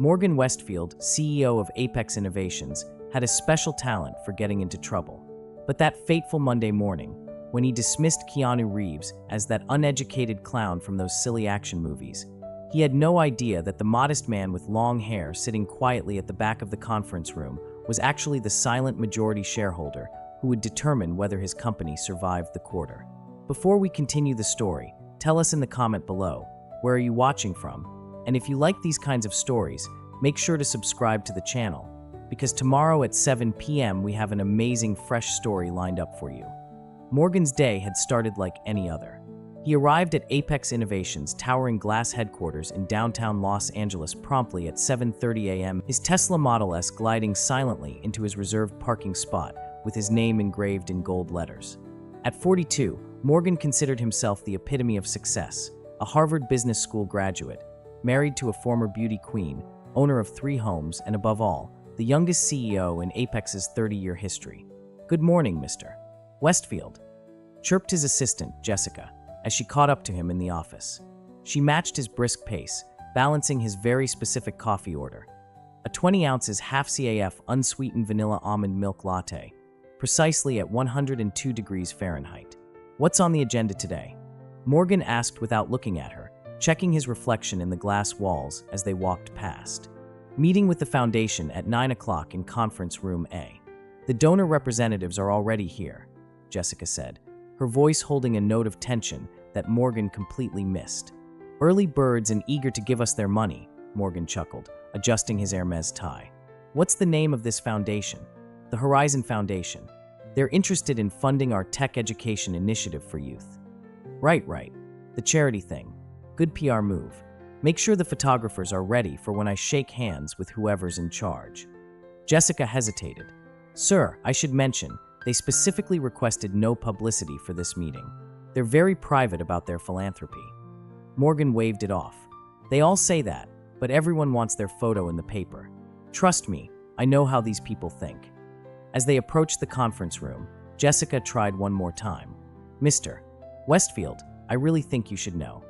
Morgan Westfield, CEO of Apex Innovations, had a special talent for getting into trouble. But that fateful Monday morning, when he dismissed Keanu Reeves as that uneducated clown from those silly action movies, he had no idea that the modest man with long hair sitting quietly at the back of the conference room was actually the silent majority shareholder who would determine whether his company survived the quarter. Before we continue the story, tell us in the comment below, where are you watching from? And if you like these kinds of stories, make sure to subscribe to the channel, because tomorrow at 7 p.m. we have an amazing fresh story lined up for you. Morgan's day had started like any other. He arrived at Apex Innovations' towering glass headquarters in downtown Los Angeles promptly at 7:30 a.m., his Tesla Model S gliding silently into his reserved parking spot with his name engraved in gold letters. At 42, Morgan considered himself the epitome of success, a Harvard Business School graduate, married to a former beauty queen, owner of 3 homes, and above all, the youngest CEO in Apex's 30-year history. "Good morning, Mr. Westfield," chirped his assistant, Jessica, as she caught up to him in the office. She matched his brisk pace, balancing his very specific coffee order. A 20 ounces half CAF unsweetened vanilla almond milk latte, precisely at 102 degrees Fahrenheit. "What's on the agenda today?" Morgan asked without looking at her, checking his reflection in the glass walls as they walked past. "Meeting with the foundation at 9 o'clock in conference room A. The donor representatives are already here," Jessica said, her voice holding a note of tension that Morgan completely missed. "Early birds and eager to give us their money," Morgan chuckled, adjusting his Hermes tie. "What's the name of this foundation?" "The Horizon Foundation. They're interested in funding our tech education initiative for youth." Right. The charity thing. Good PR move. Make sure the photographers are ready for when I shake hands with whoever's in charge." Jessica hesitated. "Sir, I should mention, they specifically requested no publicity for this meeting. They're very private about their philanthropy." Morgan waved it off. "They all say that, but everyone wants their photo in the paper. Trust me, I know how these people think." As they approached the conference room, Jessica tried one more time. "Mr. Westfield, I really think you should know."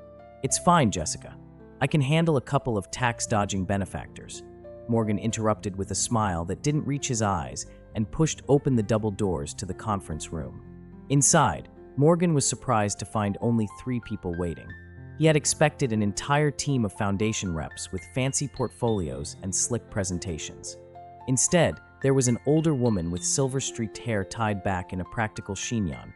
"It's fine, Jessica. I can handle a couple of tax-dodging benefactors," Morgan interrupted with a smile that didn't reach his eyes and pushed open the double doors to the conference room. Inside, Morgan was surprised to find only 3 people waiting. He had expected an entire team of foundation reps with fancy portfolios and slick presentations. Instead, there was an older woman with silver-streaked hair tied back in a practical chignon,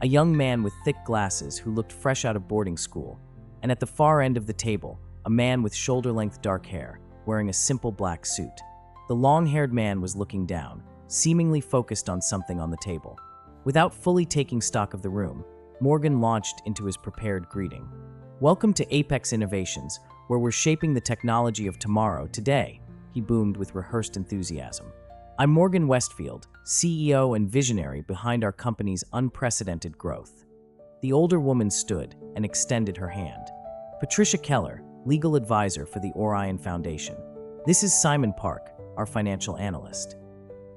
a young man with thick glasses who looked fresh out of boarding school, and at the far end of the table, a man with shoulder-length dark hair, wearing a simple black suit. The long-haired man was looking down, seemingly focused on something on the table. Without fully taking stock of the room, Morgan launched into his prepared greeting. "Welcome to Apex Innovations, where we're shaping the technology of tomorrow today," he boomed with rehearsed enthusiasm. "I'm Morgan Westfield, CEO and visionary behind our company's unprecedented growth." The older woman stood and extended her hand. "Patricia Keller, legal advisor for the Orion Foundation. This is Simon Park, our financial analyst."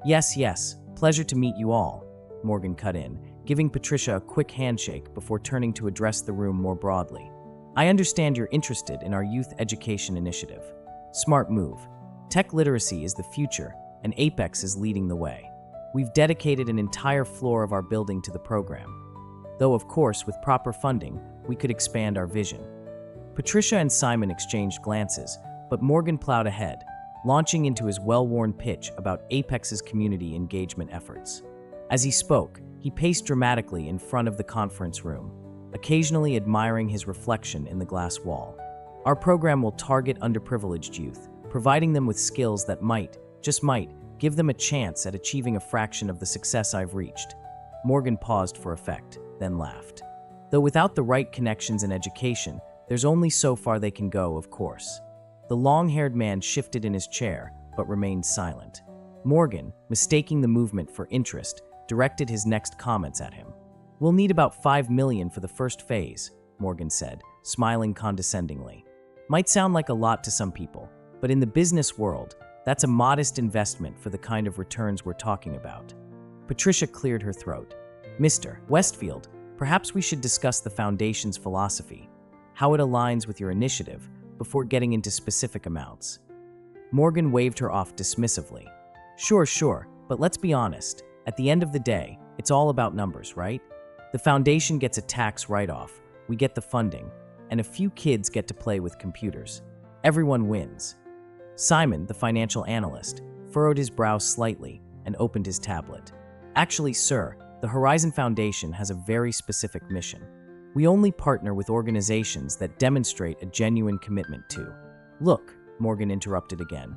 Yes, pleasure to meet you all," Morgan cut in, giving Patricia a quick handshake before turning to address the room more broadly. "I understand you're interested in our youth education initiative. Smart move. Tech literacy is the future, and Apex is leading the way. We've dedicated an entire floor of our building to the program. Though, of course, with proper funding, we could expand our vision." Patricia and Simon exchanged glances, but Morgan plowed ahead, launching into his well-worn pitch about Apex's community engagement efforts. As he spoke, he paced dramatically in front of the conference room, occasionally admiring his reflection in the glass wall. "Our program will target underprivileged youth, providing them with skills that might, just might, give them a chance at achieving a fraction of the success I've reached." Morgan paused for effect, then laughed. "Though without the right connections and education, there's only so far they can go, of course." The long-haired man shifted in his chair, but remained silent. Morgan, mistaking the movement for interest, directed his next comments at him. "We'll need about $5 million for the first phase," Morgan said, smiling condescendingly. "Might sound like a lot to some people, but in the business world, that's a modest investment for the kind of returns we're talking about." Patricia cleared her throat. "Mr. Westfield, perhaps we should discuss the foundation's philosophy, how it aligns with your initiative, before getting into specific amounts." Morgan waved her off dismissively. Sure, but let's be honest. At the end of the day, it's all about numbers, right? The foundation gets a tax write-off, we get the funding, and a few kids get to play with computers. Everyone wins. Simon, the financial analyst, furrowed his brow slightly and opened his tablet. Actually, sir, the Horizon Foundation has a very specific mission. We only partner with organizations that demonstrate a genuine commitment to. Look, Morgan interrupted again.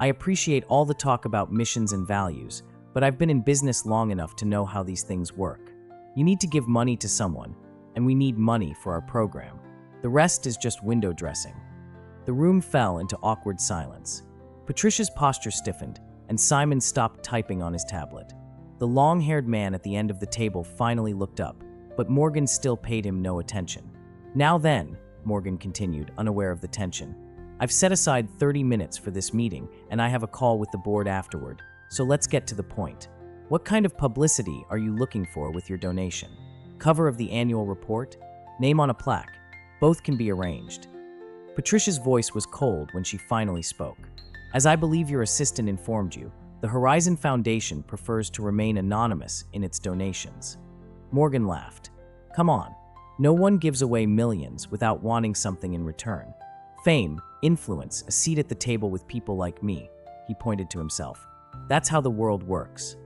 I appreciate all the talk about missions and values, but I've been in business long enough to know how these things work. You need to give money to someone, and we need money for our program. The rest is just window dressing. The room fell into awkward silence. Patricia's posture stiffened, and Simon stopped typing on his tablet. The long-haired man at the end of the table finally looked up, but Morgan still paid him no attention. Now then, Morgan continued, unaware of the tension. I've set aside 30 minutes for this meeting, and I have a call with the board afterward, so let's get to the point. What kind of publicity are you looking for with your donation? Cover of the annual report? Name on a plaque? Both can be arranged. Patricia's voice was cold when she finally spoke. As I believe your assistant informed you, the Horizon Foundation prefers to remain anonymous in its donations. Morgan laughed. Come on, no one gives away millions without wanting something in return. Fame, influence, a seat at the table with people like me, he pointed to himself. That's how the world works.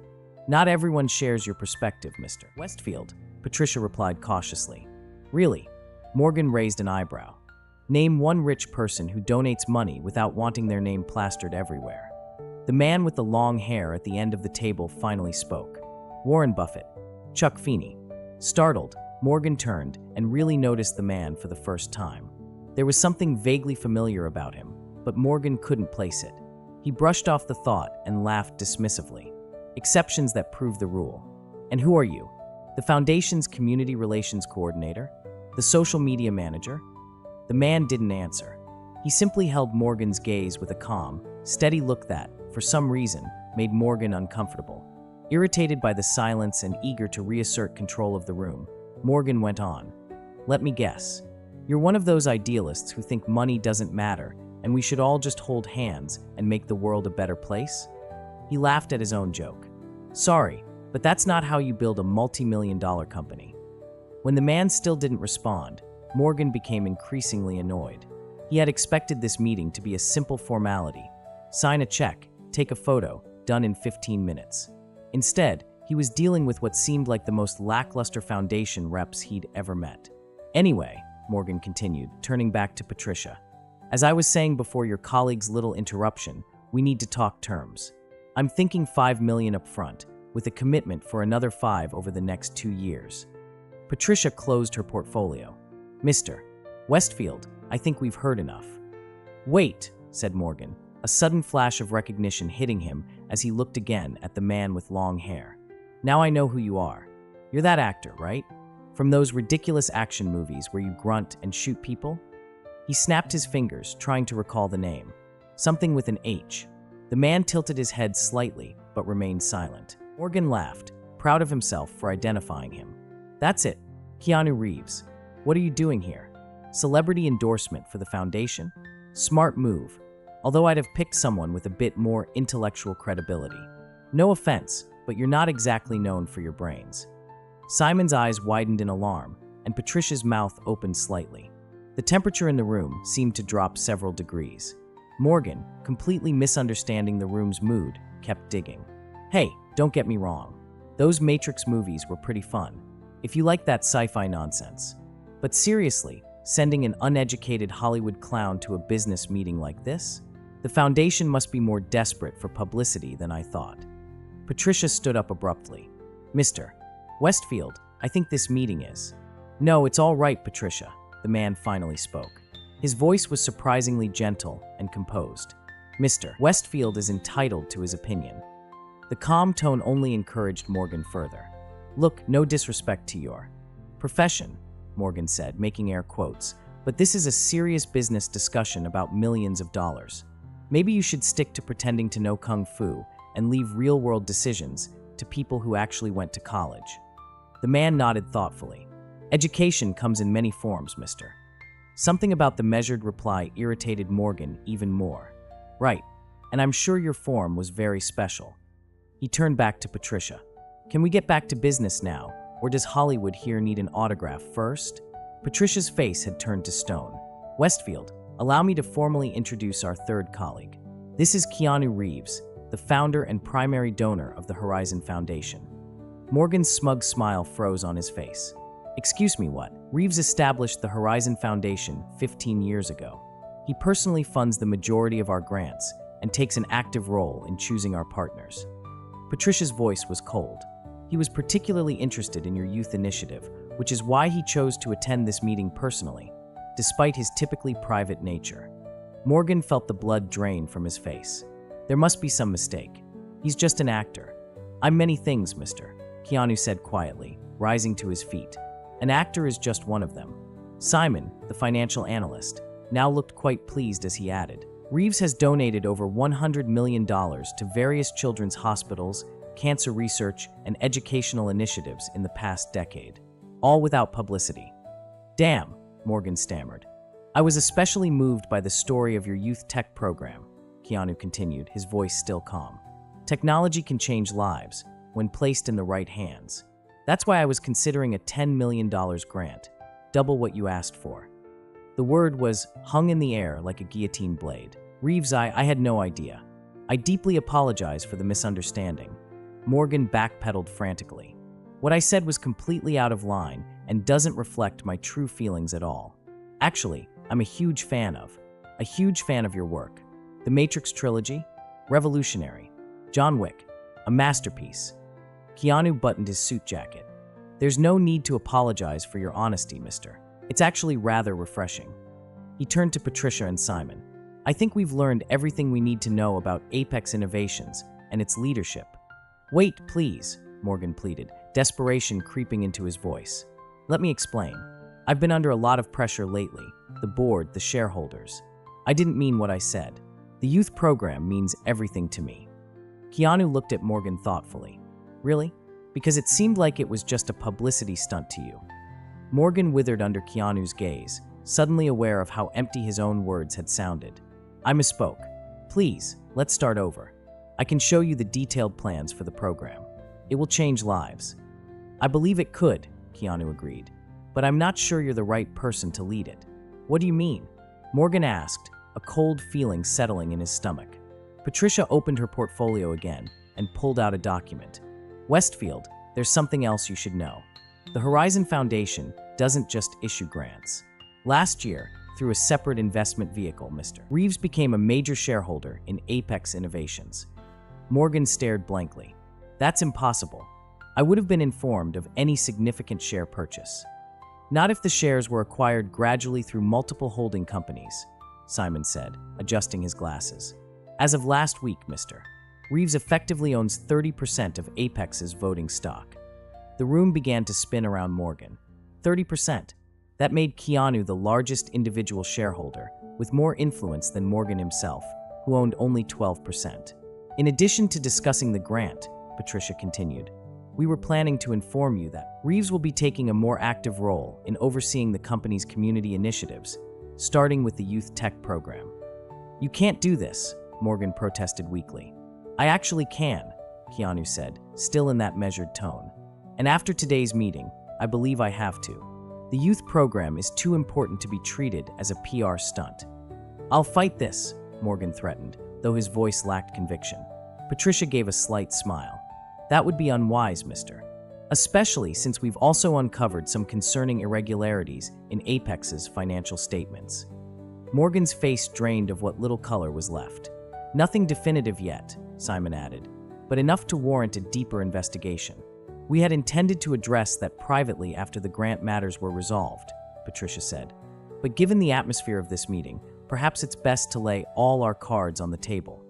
Not everyone shares your perspective, Mr. Westfield, Patricia replied cautiously. Really? Morgan raised an eyebrow. Name one rich person who donates money without wanting their name plastered everywhere. The man with the long hair at the end of the table finally spoke. Warren Buffett. Chuck Feeney. Startled, Morgan turned and really noticed the man for the first time. There was something vaguely familiar about him, but Morgan couldn't place it. He brushed off the thought and laughed dismissively. Exceptions that prove the rule. And who are you? The Foundation's Community Relations Coordinator? The social media manager? The man didn't answer. He simply held Morgan's gaze with a calm, steady look that, for some reason, made Morgan uncomfortable. Irritated by the silence and eager to reassert control of the room, Morgan went on. Let me guess. You're one of those idealists who think money doesn't matter and we should all just hold hands and make the world a better place? He laughed at his own joke. Sorry, but that's not how you build a multi-million-dollar company. When the man still didn't respond, Morgan became increasingly annoyed. He had expected this meeting to be a simple formality. Sign a check, take a photo, done in 15 minutes. Instead, he was dealing with what seemed like the most lackluster foundation reps he'd ever met. Anyway, Morgan continued, turning back to Patricia. As I was saying before your colleague's little interruption, we need to talk terms. I'm thinking $5 million up front, with a commitment for another 5 over the next 2 years. Patricia closed her portfolio. Mr. Westfield, I think we've heard enough. Wait, said Morgan, a sudden flash of recognition hitting him as he looked again at the man with long hair. Now I know who you are. You're that actor, right? From those ridiculous action movies where you grunt and shoot people? He snapped his fingers, trying to recall the name. Something with an H. The man tilted his head slightly, but remained silent. Morgan laughed, proud of himself for identifying him. That's it, Keanu Reeves. What are you doing here? Celebrity endorsement for the foundation? Smart move, although I'd have picked someone with a bit more intellectual credibility. No offense, but you're not exactly known for your brains. Simon's eyes widened in alarm, and Patricia's mouth opened slightly. The temperature in the room seemed to drop several degrees. Morgan, completely misunderstanding the room's mood, kept digging. Hey, don't get me wrong. Those Matrix movies were pretty fun, if you like that sci-fi nonsense. But seriously, sending an uneducated Hollywood clown to a business meeting like this? The foundation must be more desperate for publicity than I thought. Patricia stood up abruptly. Mr. Westfield, I think this meeting is. No, it's all right, Patricia, the man finally spoke. His voice was surprisingly gentle and composed. Mr. Westfield is entitled to his opinion. The calm tone only encouraged Morgan further. Look, no disrespect to your profession, Morgan said, making air quotes, but this is a serious business discussion about millions of dollars. Maybe you should stick to pretending to know kung fu and leave real-world decisions to people who actually went to college. The man nodded thoughtfully. Education comes in many forms, mister. Something about the measured reply irritated Morgan even more. Right, and I'm sure your form was very special. He turned back to Patricia. Can we get back to business now, or does Hollywood here need an autograph first? Patricia's face had turned to stone. Westfield, allow me to formally introduce our third colleague. This is Keanu Reeves, the founder and primary donor of the Horizon Foundation. Morgan's smug smile froze on his face. Excuse me, what? Reeves established the Horizon Foundation 15 years ago. He personally funds the majority of our grants and takes an active role in choosing our partners. Patricia's voice was cold. He was particularly interested in your youth initiative, which is why he chose to attend this meeting personally, despite his typically private nature. Morgan felt the blood drain from his face. There must be some mistake. He's just an actor. I'm many things, mister, Keanu said quietly, rising to his feet. An actor is just one of them. Simon, the financial analyst, now looked quite pleased as he added, Reeves has donated over $100 million to various children's hospitals, cancer research, and educational initiatives in the past decade, all without publicity. Damn, Morgan stammered. I was especially moved by the story of your youth tech program, Keanu continued, his voice still calm. Technology can change lives when placed in the right hands. That's why I was considering a $10 million grant, double what you asked for. The word was hung in the air like a guillotine blade. Reeves, I had no idea. I deeply apologize for the misunderstanding. Morgan backpedaled frantically. What I said was completely out of line and doesn't reflect my true feelings at all. Actually, I'm a huge fan of your work. The Matrix trilogy, revolutionary. John Wick, a masterpiece. Keanu buttoned his suit jacket. There's no need to apologize for your honesty, mister. It's actually rather refreshing. He turned to Patricia and Simon. I think we've learned everything we need to know about Apex Innovations and its leadership. Wait, please, Morgan pleaded, desperation creeping into his voice. Let me explain. I've been under a lot of pressure lately. The board, the shareholders. I didn't mean what I said. The youth program means everything to me. Keanu looked at Morgan thoughtfully. Really? Because it seemed like it was just a publicity stunt to you. Morgan withered under Keanu's gaze, suddenly aware of how empty his own words had sounded. I misspoke. Please, let's start over. I can show you the detailed plans for the program. It will change lives. I believe it could, Keanu agreed, but I'm not sure you're the right person to lead it. What do you mean? Morgan asked, a cold feeling settling in his stomach. Patricia opened her portfolio again and pulled out a document. Westfield, there's something else you should know. The Horizon Foundation doesn't just issue grants. Last year, through a separate investment vehicle, Mr. Reeves became a major shareholder in Apex Innovations. Morgan stared blankly. That's impossible. I would have been informed of any significant share purchase. Not if the shares were acquired gradually through multiple holding companies, Simon said, adjusting his glasses. As of last week, Mr. Reeves effectively owns 30% of Apex's voting stock. The room began to spin around Morgan. 30%. That made Keanu the largest individual shareholder, with more influence than Morgan himself, who owned only 12%. In addition to discussing the grant, Patricia continued, we were planning to inform you that Reeves will be taking a more active role in overseeing the company's community initiatives, starting with the youth tech program. You can't do this, Morgan protested weakly. I actually can, Keanu said, still in that measured tone. And after today's meeting, I believe I have to. The youth program is too important to be treated as a PR stunt. I'll fight this, Morgan threatened, though his voice lacked conviction. Patricia gave a slight smile. That would be unwise, mister. Especially since we've also uncovered some concerning irregularities in Apex's financial statements. Morgan's face drained of what little color was left. Nothing definitive yet, Simon added, but enough to warrant a deeper investigation. We had intended to address that privately after the grant matters were resolved, Patricia said. But given the atmosphere of this meeting, perhaps it's best to lay all our cards on the table.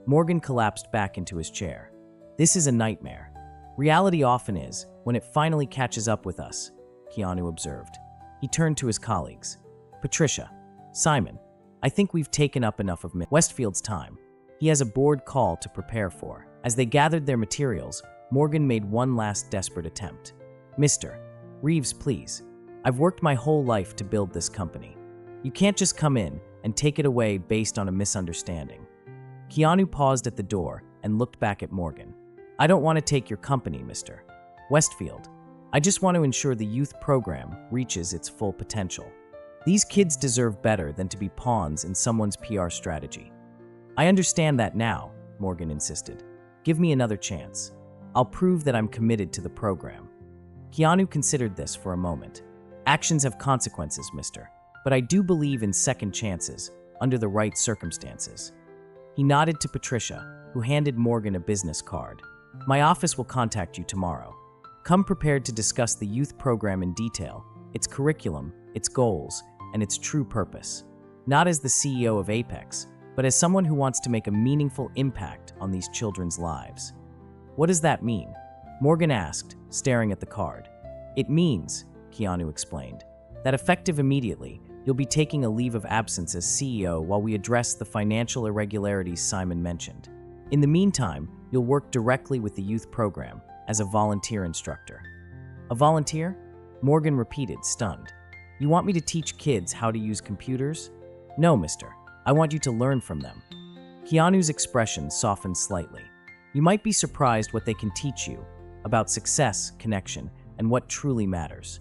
Morgan collapsed back into his chair. This is a nightmare. Reality often is, when it finally catches up with us, Keanu observed. He turned to his colleagues. Patricia, Simon, I think we've taken up enough of Westfield's time. He has a board call to prepare for. As they gathered their materials, Morgan made one last desperate attempt. Mr. Reeves, please. I've worked my whole life to build this company. You can't just come in and take it away based on a misunderstanding. Keanu paused at the door and looked back at Morgan. I don't want to take your company, Mr. Westfield. I just want to ensure the youth program reaches its full potential. These kids deserve better than to be pawns in someone's PR strategy. I understand that now, Morgan insisted. Give me another chance. I'll prove that I'm committed to the program. Keanu considered this for a moment. Actions have consequences, mister, but I do believe in second chances under the right circumstances. He nodded to Patricia, who handed Morgan a business card. My office will contact you tomorrow. Come prepared to discuss the youth program in detail, its curriculum, its goals, and its true purpose. Not as the CEO of Apex, but as someone who wants to make a meaningful impact on these children's lives. What does that mean? Morgan asked, staring at the card. It means, Keanu explained, that effective immediately, you'll be taking a leave of absence as CEO while we address the financial irregularities Simon mentioned. In the meantime, you'll work directly with the youth program as a volunteer instructor. A volunteer? Morgan repeated, stunned. You want me to teach kids how to use computers? No, mister. I want you to learn from them. Keanu's expression softened slightly. You might be surprised what they can teach you about success, connection, and what truly matters.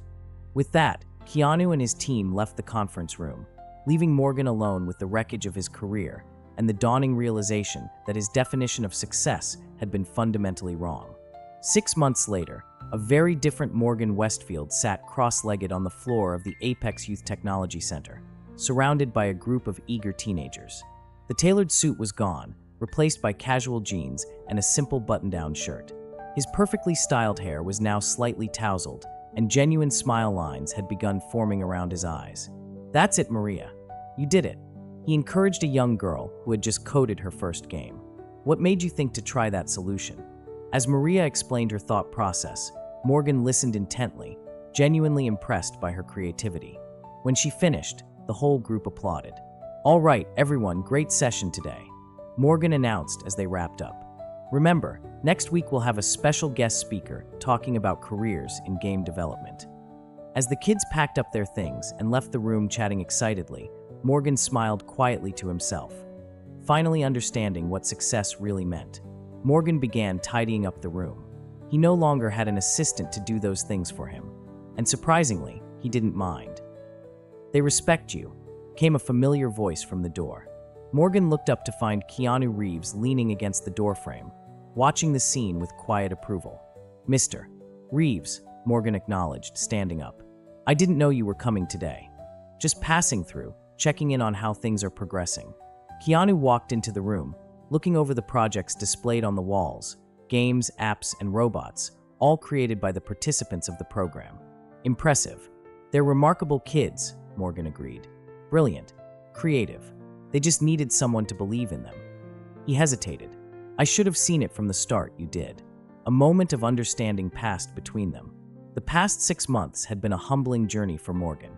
With that, Keanu and his team left the conference room, leaving Morgan alone with the wreckage of his career and the dawning realization that his definition of success had been fundamentally wrong. 6 months later, a very different Morgan Westfield sat cross-legged on the floor of the Apex Youth Technology Center, surrounded by a group of eager teenagers. The tailored suit was gone, replaced by casual jeans and a simple button-down shirt. His perfectly styled hair was now slightly tousled, and genuine smile lines had begun forming around his eyes. That's it, Maria. You did it. He encouraged a young girl who had just coded her first game. What made you think to try that solution? As Maria explained her thought process, Morgan listened intently, genuinely impressed by her creativity. When she finished, the whole group applauded. All right, everyone, great session today, Morgan announced as they wrapped up. Remember, next week we'll have a special guest speaker talking about careers in game development. As the kids packed up their things and left the room chatting excitedly, Morgan smiled quietly to himself. Finally understanding what success really meant, Morgan began tidying up the room. He no longer had an assistant to do those things for him, and surprisingly, he didn't mind. They respect you, came a familiar voice from the door. Morgan looked up to find Keanu Reeves leaning against the doorframe, watching the scene with quiet approval. Mr. Reeves, Morgan acknowledged, standing up. I didn't know you were coming today. Just passing through, checking in on how things are progressing. Keanu walked into the room, looking over the projects displayed on the walls, games, apps, and robots, all created by the participants of the program. Impressive. They're remarkable kids, Morgan agreed. Brilliant. Creative. They just needed someone to believe in them. He hesitated. I should have seen it from the start, you did. A moment of understanding passed between them. The past 6 months had been a humbling journey for Morgan.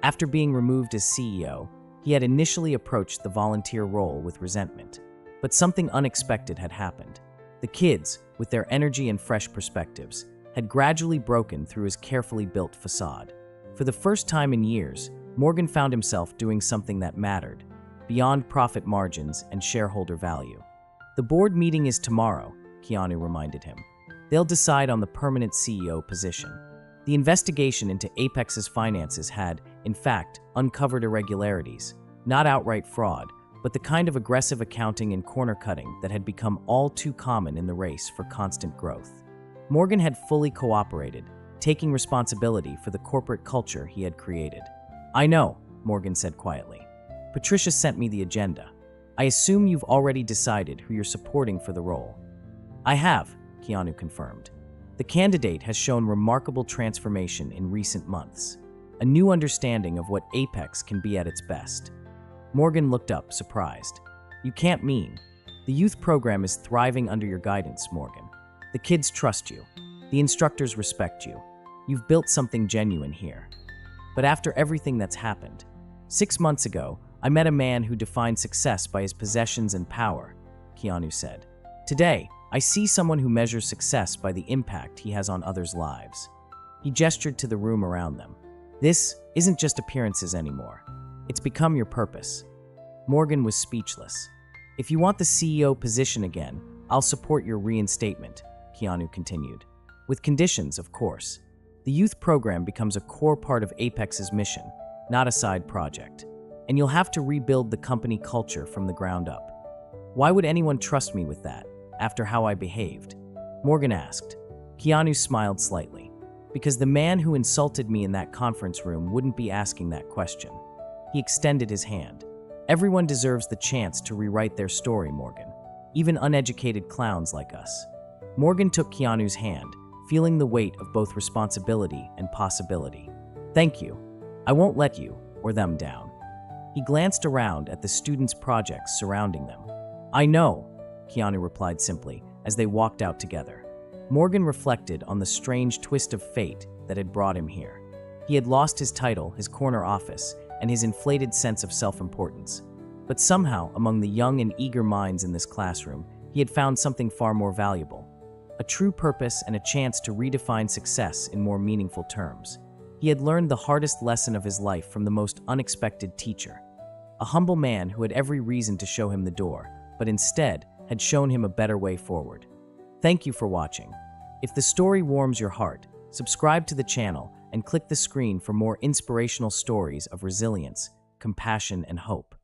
After being removed as CEO, he had initially approached the volunteer role with resentment. But something unexpected had happened. The kids, with their energy and fresh perspectives, had gradually broken through his carefully built facade. For the first time in years, Morgan found himself doing something that mattered, beyond profit margins and shareholder value. The board meeting is tomorrow, Keanu reminded him. They'll decide on the permanent CEO position. The investigation into Apex's finances had, in fact, uncovered irregularities, not outright fraud, but the kind of aggressive accounting and corner-cutting that had become all too common in the race for constant growth. Morgan had fully cooperated, taking responsibility for the corporate culture he had created. I know, Morgan said quietly. Patricia sent me the agenda. I assume you've already decided who you're supporting for the role. I have, Keanu confirmed. The candidate has shown remarkable transformation in recent months, a new understanding of what Apex can be at its best. Morgan looked up, surprised. You can't mean. The youth program is thriving under your guidance, Morgan. The kids trust you. The instructors respect you. You've built something genuine here. But after everything that's happened, 6 months ago, I met a man who defined success by his possessions and power, Keanu said. Today, I see someone who measures success by the impact he has on others' lives. He gestured to the room around them. This isn't just appearances anymore. It's become your purpose. Morgan was speechless. If you want the CEO position again, I'll support your reinstatement, Keanu continued. With conditions, of course. The youth program becomes a core part of Apex's mission, not a side project. And you'll have to rebuild the company culture from the ground up. Why would anyone trust me with that, after how I behaved? Morgan asked. Keanu smiled slightly. Because the man who insulted me in that conference room wouldn't be asking that question. He extended his hand. Everyone deserves the chance to rewrite their story, Morgan. Even uneducated clowns like us. Morgan took Keanu's hand, feeling the weight of both responsibility and possibility. Thank you. I won't let you, or them, down. He glanced around at the students' projects surrounding them. I know, Keanu replied simply, as they walked out together. Morgan reflected on the strange twist of fate that had brought him here. He had lost his title, his corner office, and his inflated sense of self-importance. But somehow, among the young and eager minds in this classroom, he had found something far more valuable. A true purpose and a chance to redefine success in more meaningful terms. He had learned the hardest lesson of his life from the most unexpected teacher. A humble man who had every reason to show him the door, but instead had shown him a better way forward. Thank you for watching. If the story warms your heart, subscribe to the channel and click the screen for more inspirational stories of resilience, compassion, and hope.